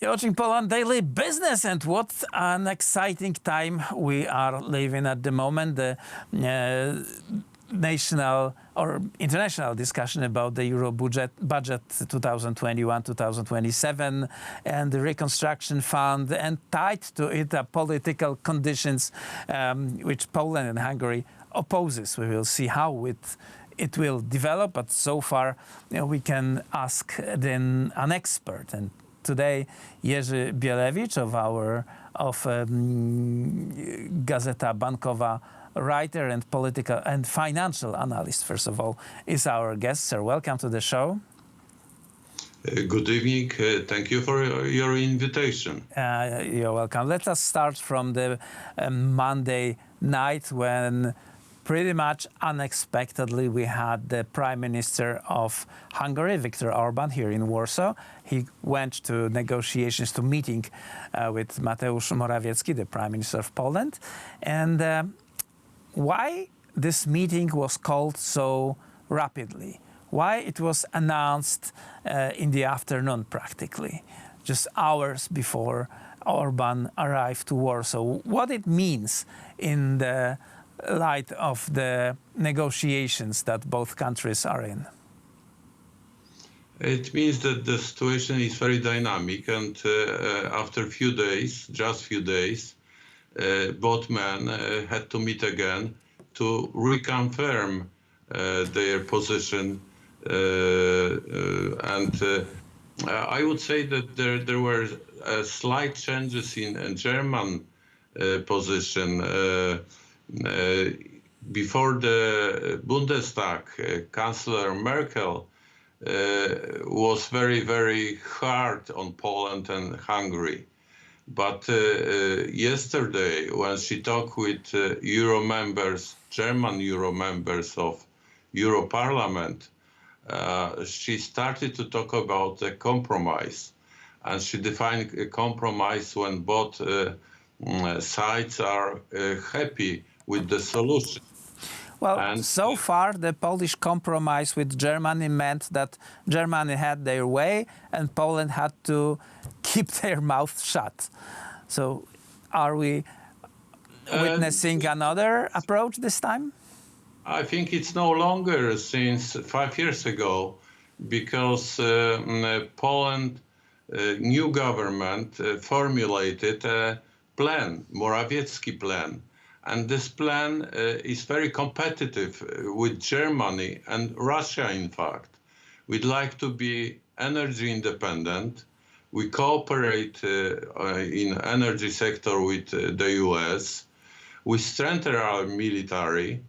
Coaching Poland Daily Business, and what an exciting time we are living at the moment. The national or international discussion about the Euro budget 2021-2027 and the reconstruction fund, and tied to it are political conditions which Poland and Hungary opposes. We will see how it will develop, but so far we can ask then an expert. And today, Jerzy Bielewicz of Gazeta Bankowa writer and political and financial analyst, first of all, is our guest. Sir, welcome to the show. Good evening. Thank you for your invitation. You're welcome. Let us start from the Monday night when pretty much unexpectedly we had the Prime Minister of Hungary, Viktor Orbán, here in Warsaw. He went to negotiations, to meeting with Mateusz Morawiecki, the Prime Minister of Poland. And why this meeting was called so rapidly? Why it was announced in the afternoon practically, just hours before Orbán arrived to Warsaw? What it means in the light of the negotiations that both countries are in? It means that the situation is very dynamic, and after just few days, both men had to meet again to reconfirm their position. I would say that there were slight changes in German position. Before the Bundestag, Chancellor Merkel was very, very hard on Poland and Hungary. But yesterday, when she talked with German Euro members of Euro Parliament, she started to talk about a compromise. And she defined a compromise when both sides are happy with the solution. Well, so far the Polish compromise with Germany meant that Germany had their way and Poland had to keep their mouth shut. So are we witnessing another approach this time? I think it's no longer since 5 years ago, because Poland new government formulated a plan, Morawiecki plan. And this plan is very competitive with Germany and Russia, in fact. We'd like to be energy independent. We cooperate in energy sector with the US. We strengthen our military.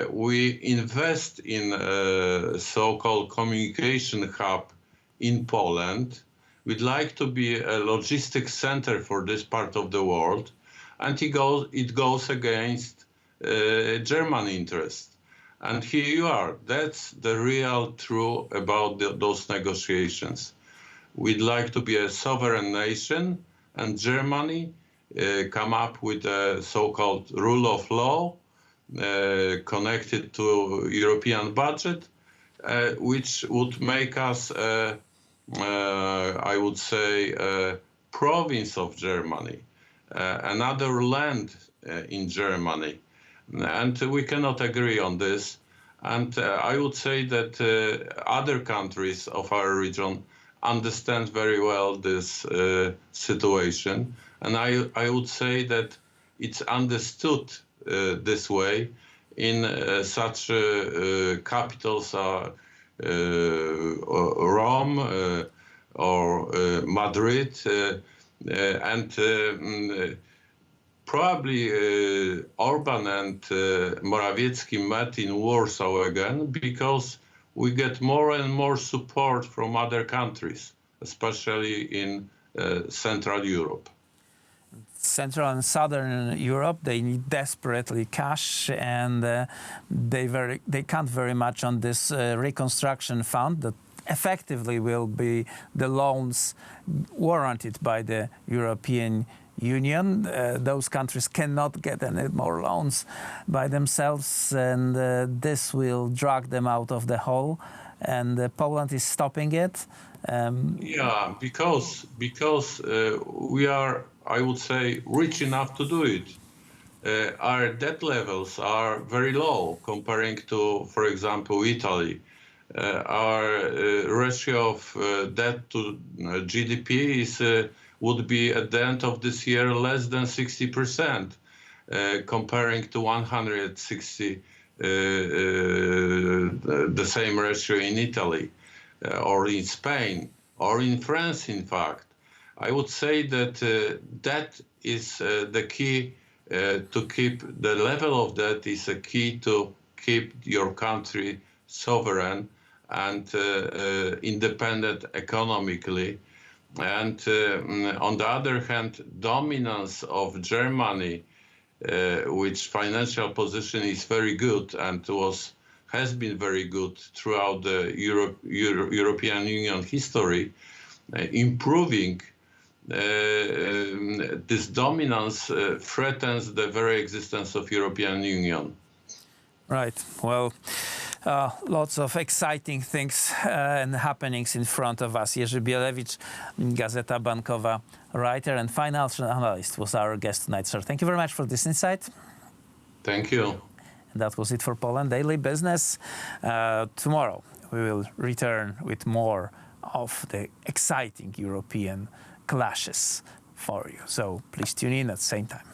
We invest in a so-called communication hub in Poland. We'd like to be a logistics center for this part of the world. And it goes against German interest. And here you are. That's the real truth about those negotiations. We'd like to be a sovereign nation, and Germany come up with a so-called rule of law connected to European budget, which would make us, I would say, a province of Germany. Another land in Germany. And we cannot agree on this. And I would say that other countries of our region understand very well this situation. And I would say that it's understood this way in such capitals are Rome or Madrid. Probably Orbán and Morawiecki met in Warsaw again because we get more and more support from other countries, especially in Central Europe. Central and Southern Europe, they need desperately cash, and they count very much on this reconstruction fund that effectively will be the loans warranted by the European Union. Those countries cannot get any more loans by themselves, and this will drag them out of the hole. and Poland is stopping it. Yeah, because we are, I would say, rich enough to do it. Our debt levels are very low comparing to, for example, Italy. Our ratio of debt to GDP would be at the end of this year less than 60%, comparing to 160, the same ratio in Italy, or in Spain, or in France, in fact. I would say that debt is the key to keep the level of debt is a key to keep your country sovereign and independent economically. And on the other hand, dominance of Germany, which financial position is very good and has been very good throughout the European Union history, improving this dominance threatens the very existence of European Union. Right. Well, lots of exciting things and happenings in front of us. Jerzy Bielewicz, Gazeta Bankowa writer and financial analyst, was our guest tonight, sir. Thank you very much for this insight. Thank you. And that was it for Poland Daily Business. Tomorrow we will return with more of the exciting European clashes for you. So please tune in at the same time.